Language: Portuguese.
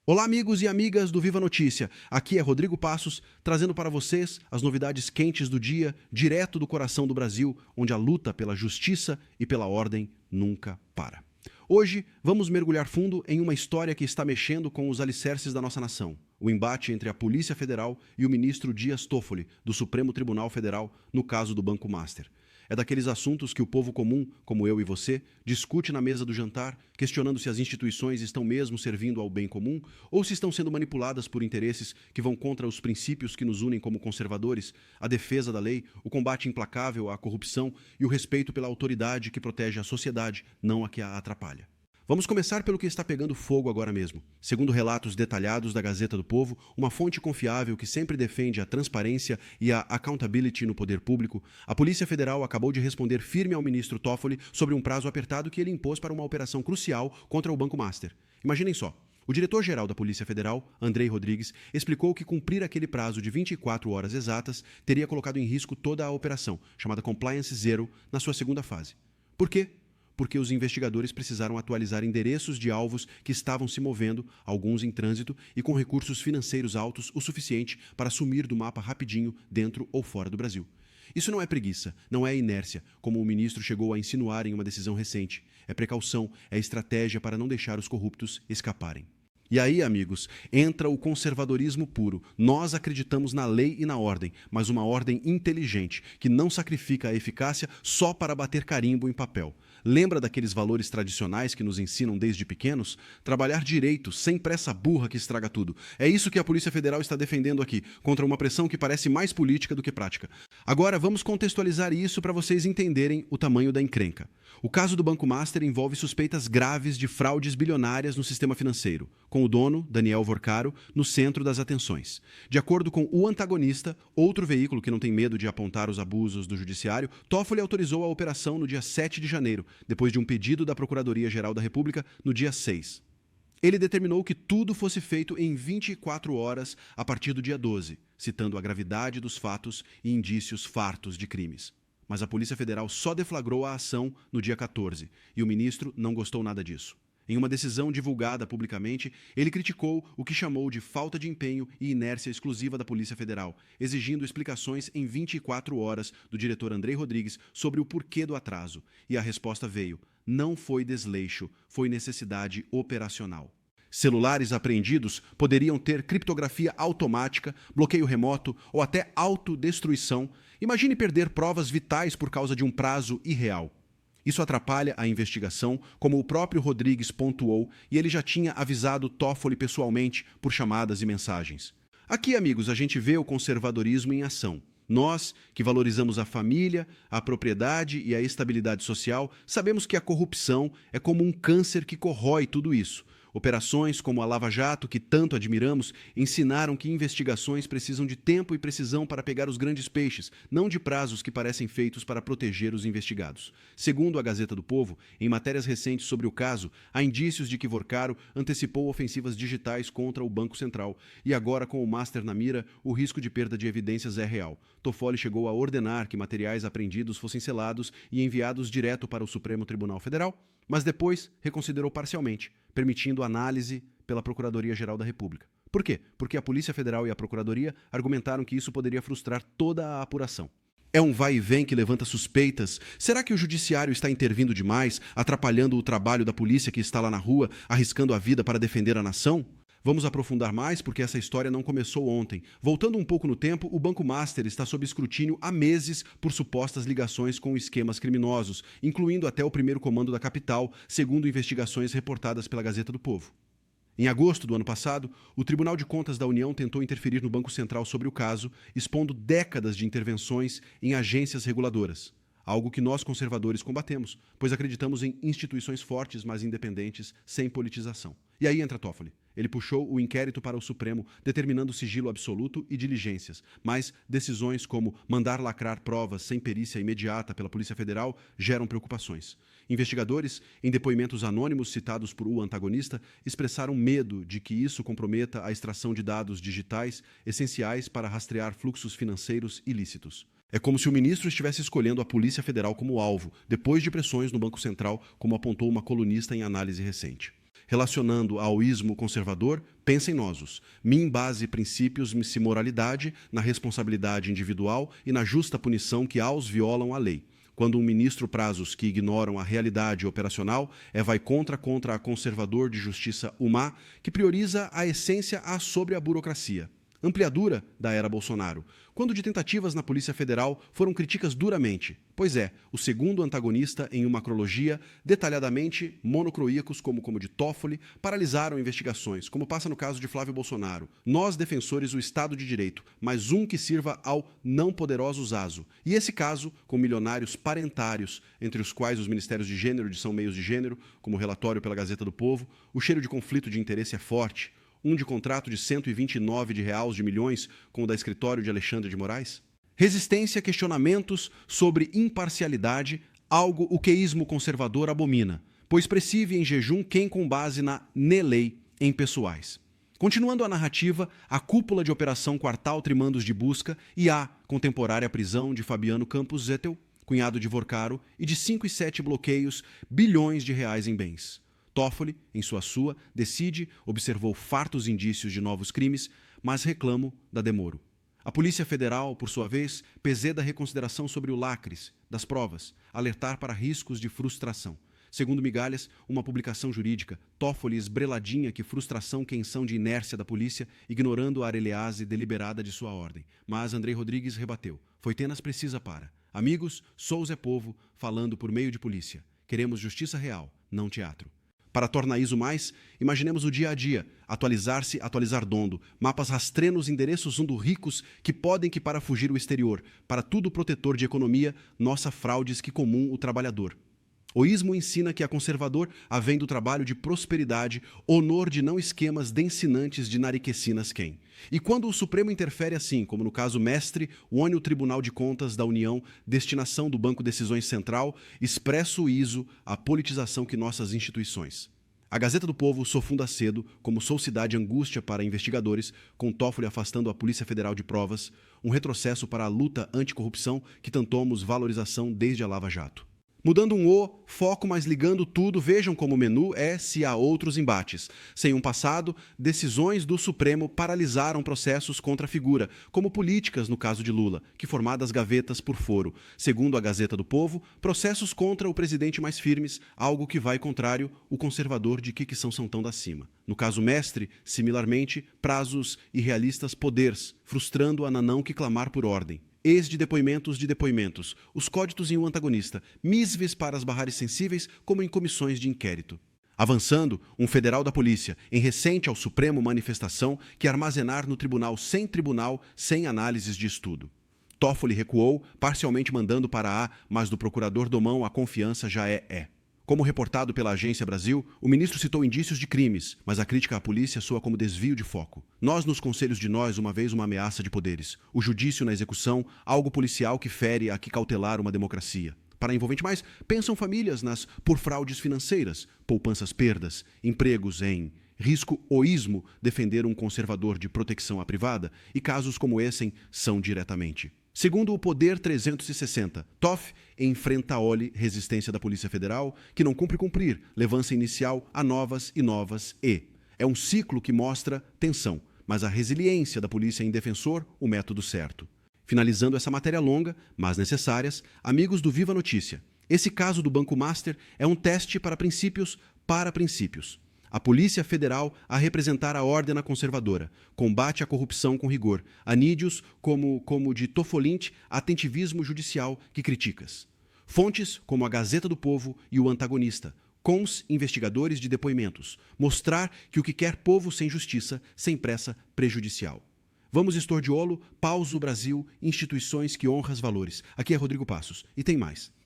Olá, amigos e amigas do Viva Notícia. Aqui é Rodrigo Passos, trazendo para vocês as novidades quentes do dia, direto do coração do Brasil, onde a luta pela justiça e pela ordem nunca para. Hoje, vamos mergulhar fundo em uma história que está mexendo com os alicerces da nossa nação. O embate entre a Polícia Federal e o ministro Dias Toffoli, do Supremo Tribunal Federal, no caso do Banco Master. É daqueles assuntos que o povo comum, como eu e você, discute na mesa do jantar, questionando se as instituições estão mesmo servindo ao bem comum ou se estão sendo manipuladas por interesses que vão contra os princípios que nos unem como conservadores, a defesa da lei, o combate implacável à corrupção e o respeito pela autoridade que protege a sociedade, não a que a atrapalha. Vamos começar pelo que está pegando fogo agora mesmo. Segundo relatos detalhados da Gazeta do Povo, uma fonte confiável que sempre defende a transparência e a accountability no poder público, a Polícia Federal acabou de responder firme ao ministro Toffoli sobre um prazo apertado que ele impôs para uma operação crucial contra o Banco Master. Imaginem só. O diretor-geral da Polícia Federal, Andrei Rodrigues, explicou que cumprir aquele prazo de 24 horas exatas teria colocado em risco toda a operação, chamada Compliance Zero, na sua segunda fase. Por quê? Porque os investigadores precisaram atualizar endereços de alvos que estavam se movendo, alguns em trânsito e com recursos financeiros altos o suficiente para sumir do mapa rapidinho dentro ou fora do Brasil. Isso não é preguiça, não é inércia, como o ministro chegou a insinuar em uma decisão recente. É precaução, é estratégia para não deixar os corruptos escaparem. E aí, amigos, entra o conservadorismo puro. Nós acreditamos na lei e na ordem, mas uma ordem inteligente, que não sacrifica a eficácia só para bater carimbo em papel. Lembra daqueles valores tradicionais que nos ensinam desde pequenos? Trabalhar direito, sem pressa burra que estraga tudo. É isso que a Polícia Federal está defendendo aqui, contra uma pressão que parece mais política do que prática. Agora, vamos contextualizar isso para vocês entenderem o tamanho da encrenca. O caso do Banco Master envolve suspeitas graves de fraudes bilionárias no sistema financeiro, com o dono, Daniel Vorcaro, no centro das atenções. De acordo com o antagonista, outro veículo que não tem medo de apontar os abusos do judiciário, Toffoli autorizou a operação no dia 7 de janeiro, depois de um pedido da Procuradoria-Geral da República no dia 6. Ele determinou que tudo fosse feito em 24 horas a partir do dia 12, citando a gravidade dos fatos e indícios fartos de crimes. Mas a Polícia Federal só deflagrou a ação no dia 14, e o ministro não gostou nada disso. Em uma decisão divulgada publicamente, ele criticou o que chamou de falta de empenho e inércia exclusiva da Polícia Federal, exigindo explicações em 24 horas do diretor Andrei Rodrigues sobre o porquê do atraso. E a resposta veio: não foi desleixo, foi necessidade operacional. Celulares apreendidos poderiam ter criptografia automática, bloqueio remoto ou até autodestruição. Imagine perder provas vitais por causa de um prazo irreal. Isso atrapalha a investigação, como o próprio Rodrigues pontuou, e ele já tinha avisado Toffoli pessoalmente por chamadas e mensagens. Aqui, amigos, a gente vê o conservadorismo em ação. Nós, que valorizamos a família, a propriedade e a estabilidade social, sabemos que a corrupção é como um câncer que corrói tudo isso. Operações como a Lava Jato, que tanto admiramos, ensinaram que investigações precisam de tempo e precisão para pegar os grandes peixes, não de prazos que parecem feitos para proteger os investigados. Segundo a Gazeta do Povo, em matérias recentes sobre o caso, há indícios de que Vorcaro antecipou ofensivas digitais contra o Banco Central. E agora, com o Master na mira, o risco de perda de evidências é real. Toffoli chegou a ordenar que materiais apreendidos fossem selados e enviados direto para o Supremo Tribunal Federal, mas depois reconsiderou parcialmente, permitindo análise pela Procuradoria-Geral da República. Por quê? Porque a Polícia Federal e a Procuradoria argumentaram que isso poderia frustrar toda a apuração. É um vai e vem que levanta suspeitas. Será que o judiciário está intervindo demais, atrapalhando o trabalho da polícia que está lá na rua, arriscando a vida para defender a nação? Vamos aprofundar mais porque essa história não começou ontem. Voltando um pouco no tempo, o Banco Master está sob escrutínio há meses por supostas ligações com esquemas criminosos, incluindo até o primeiro comando da capital, segundo investigações reportadas pela Gazeta do Povo. Em agosto do ano passado, o Tribunal de Contas da União tentou interferir no Banco Central sobre o caso, expondo décadas de intervenções em agências reguladoras. Algo que nós conservadores combatemos, pois acreditamos em instituições fortes, mas independentes, sem politização. E aí entra Toffoli. Ele puxou o inquérito para o Supremo, determinando sigilo absoluto e diligências, mas decisões como mandar lacrar provas sem perícia imediata pela Polícia Federal geram preocupações. Investigadores, em depoimentos anônimos citados por o antagonista, expressaram medo de que isso comprometa a extração de dados digitais essenciais para rastrear fluxos financeiros ilícitos. É como se o ministro estivesse escolhendo a Polícia Federal como alvo, depois de pressões no Banco Central, como apontou uma colunista em análise recente. Relacionando ao ismo conservador, pensem nosos. Min base princípios se moralidade, na responsabilidade individual e na justa punição que aos violam a lei. Quando um ministro prazos que ignoram a realidade operacional vai contra a conservador de justiça humá, que prioriza a essência sobre a burocracia. Ampliadura da era Bolsonaro, quando de tentativas na Polícia Federal foram críticas duramente. Pois é, o segundo antagonista em uma cronologia, detalhadamente monocroíacos como de Toffoli, paralisaram investigações, como passa no caso de Flávio Bolsonaro. Nós, defensores do Estado de Direito, mas um que sirva ao não poderoso Zazo. E esse caso, com milionários parentários, entre os quais os ministérios de gênero são meios de gênero, como relatório pela Gazeta do Povo, o cheiro de conflito de interesse é forte. Um de contrato de 129 de milhões com o da escritório de Alexandre de Moraes? Resistência a questionamentos sobre imparcialidade, algo o queísmo conservador abomina, pois pressive em jejum quem com base na lei em pessoais. Continuando a narrativa, a cúpula de Operação Quartal Trimandos de Busca e a contemporânea prisão de Fabiano Campos Zettel, cunhado de Vorcaro, e de 5 e 7 bloqueios, bilhões de reais em bens. Toffoli, em sua, decide, observou fartos indícios de novos crimes, mas reclamo da demoro. A Polícia Federal, por sua vez, peseda reconsideração sobre o lacres das provas, alertar para riscos de frustração. Segundo Migalhas, uma publicação jurídica, Toffoli esbreladinha que frustração quenção de inércia da polícia, ignorando a arelhase deliberada de sua ordem. Mas Andrei Rodrigues rebateu. Foi tenas precisa para. Amigos, sou Zé Povo, falando por meio de polícia. Queremos justiça real, não teatro. Para tornar isso mais, imaginemos o dia a dia, atualizar-se, atualizar dondo, mapas rastrenos, endereços ricos que podem que para fugir o exterior, para tudo protetor de economia, nossa fraudes que comum o trabalhador. O ismo ensina que a conservador, havendo trabalho de prosperidade, honor de não esquemas densinantes de nariquecinas quem. E quando o Supremo interfere assim, como no caso Mestre, une o Tribunal de Contas da União, destinação do Banco Decisões Central, expresso o ISO, a politização que nossas instituições. A Gazeta do Povo sofunda cedo, como sou cidade angústia para investigadores, com Toffoli afastando a Polícia Federal de provas, um retrocesso para a luta anticorrupção que tantomos valorização desde a Lava Jato. Mudando foco, mas ligando tudo, vejam como o menu se há outros embates. Sem um passado, decisões do Supremo paralisaram processos contra a figura, como políticas no caso de Lula, que formadas gavetas por foro. Segundo a Gazeta do Povo, processos contra o presidente mais firmes, algo que vai contrário o conservador de que são tão da cima. No caso Mestre, similarmente, prazos irrealistas poderes, frustrando a nanão que clamar por ordem. Ex de depoimentos, os códitos em um antagonista, misves para as barrares sensíveis como em comissões de inquérito. Avançando, um federal da polícia, em recente ao Supremo manifestação, que armazenar no tribunal, sem análises de estudo. Toffoli recuou, parcialmente mandando para a, mas do procurador Domão a confiança já é. Como reportado pela Agência Brasil, o ministro citou indícios de crimes, mas a crítica à polícia soa como desvio de foco. Nós nos conselhos de nós, uma vez uma ameaça de poderes. O judício na execução, algo policial que fere a que cautelar uma democracia. Para envolvente mais, pensam famílias por fraudes financeiras, poupanças perdas, empregos em risco oísmo, defender um conservador de proteção à privada, e casos como esse são diretamente. Segundo o Poder 360, Toff enfrenta a resistência da Polícia Federal, que não cumprir, levância inicial a novas e. É um ciclo que mostra tensão, mas a resiliência da polícia em defensor, o método certo. Finalizando essa matéria longa, mas necessárias, amigos do Viva Notícia, esse caso do Banco Master é um teste para princípios. A Polícia Federal a representar a ordem conservadora, combate à corrupção com rigor, anídios como de Tofolinte, atentivismo judicial que criticas. Fontes como a Gazeta do Povo e o Antagonista, cons investigadores de depoimentos, mostrar que o que quer povo sem justiça, sem pressa, prejudicial. Vamos estordiolo, pauso Brasil, instituições que honram os valores. Aqui é Rodrigo Passos, e tem mais.